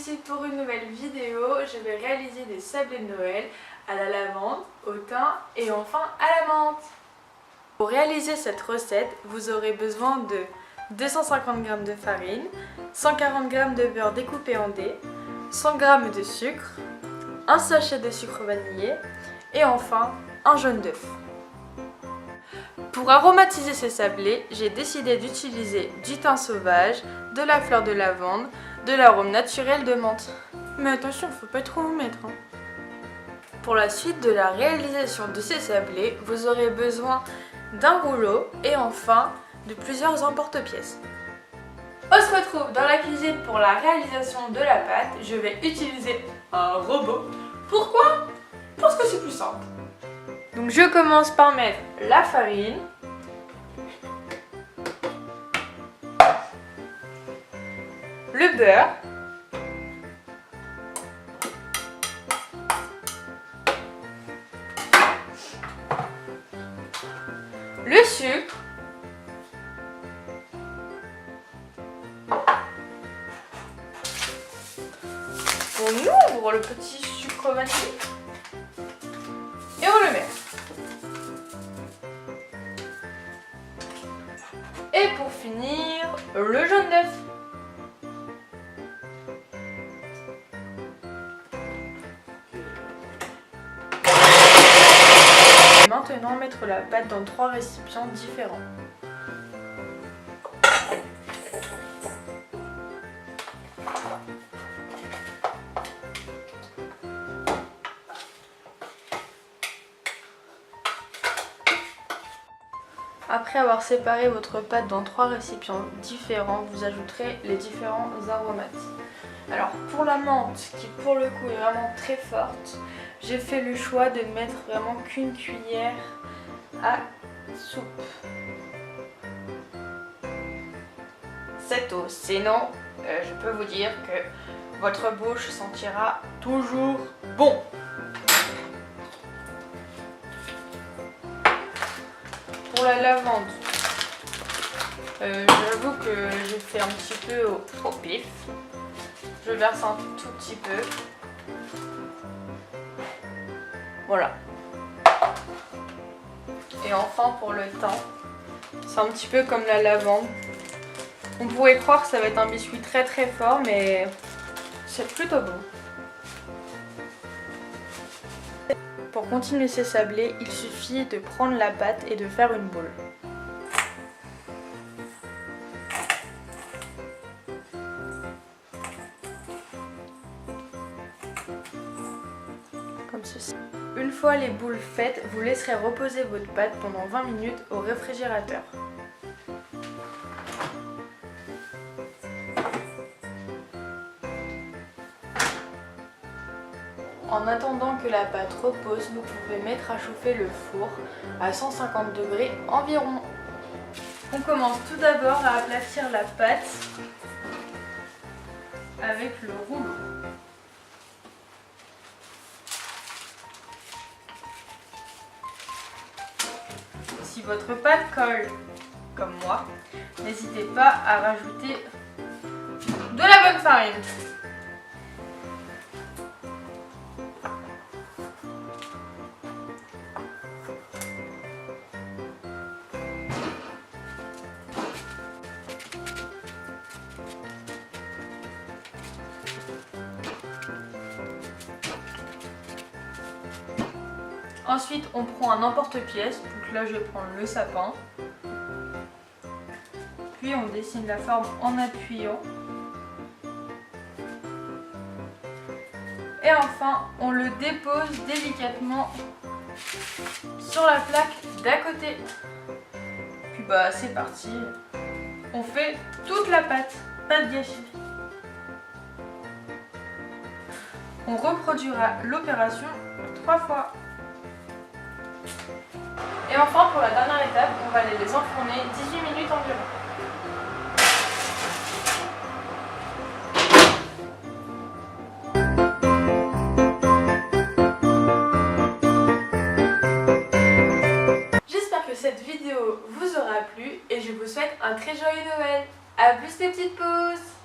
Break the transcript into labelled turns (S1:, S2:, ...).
S1: ici pour une nouvelle vidéo. Je vais réaliser des sablés de Noël à la lavande, au thym et enfin à la menthe. Pour réaliser cette recette, vous aurez besoin de 250 g de farine, 140 g de beurre découpé en dés, 100 g de sucre, un sachet de sucre vanillé et enfin un jaune d'œuf. Pour aromatiser ces sablés, j'ai décidé d'utiliser du thym sauvage, de la fleur de lavande, de l'arôme naturel de menthe. Mais attention, faut pas trop en mettre. Pour la suite de la réalisation de ces sablés, vous aurez besoin d'un rouleau et enfin de plusieurs emporte-pièces. On se retrouve dans la cuisine pour la réalisation de la pâte. Je vais utiliser un robot. Pourquoi? Parce que c'est plus simple. Donc je commence par mettre la farine, le beurre, le sucre, on ouvre le petit sucre vanillé et on le met. Et pour finir, le jaune d'œuf. Maintenant, mettre la pâte dans 3 récipients différents. Après avoir séparé votre pâte dans 3 récipients différents, vous ajouterez les différents aromates. Alors pour la menthe, qui pour le coup est vraiment très forte, j'ai fait le choix de ne mettre vraiment qu'une cuillère à soupe. C'est tout, sinon je peux vous dire que votre bouche sentira toujours bon. Pour la lavande, j'avoue que j'ai fait un petit peu au pif. Je verse un tout petit peu. Voilà. Et enfin pour le thym, c'est un petit peu comme la lavande. On pourrait croire que ça va être un biscuit très très fort, mais c'est plutôt bon. Pour continuer ces sablés, il suffit de prendre la pâte et de faire une boule. Comme ceci. Une fois les boules faites, vous laisserez reposer votre pâte pendant 20 minutes au réfrigérateur. En attendant que la pâte repose, vous pouvez mettre à chauffer le four à 150 degrés environ. On commence tout d'abord à aplatir la pâte avec le rouleau. Si votre pâte colle comme moi, n'hésitez pas à rajouter de la bonne farine. Ensuite, on prend un emporte-pièce. Donc là, je vais prendre le sapin. Puis on dessine la forme en appuyant. Et enfin, on le dépose délicatement sur la plaque d'à côté. Puis bah, c'est parti. On fait toute la pâte, pas de gâchis. On reproduira l'opération 3 fois. Et enfin, pour la dernière étape, on va aller les enfourner 18 minutes environ. J'espère que cette vidéo vous aura plu et je vous souhaite un très joyeux Noël. A plus les petites pouces!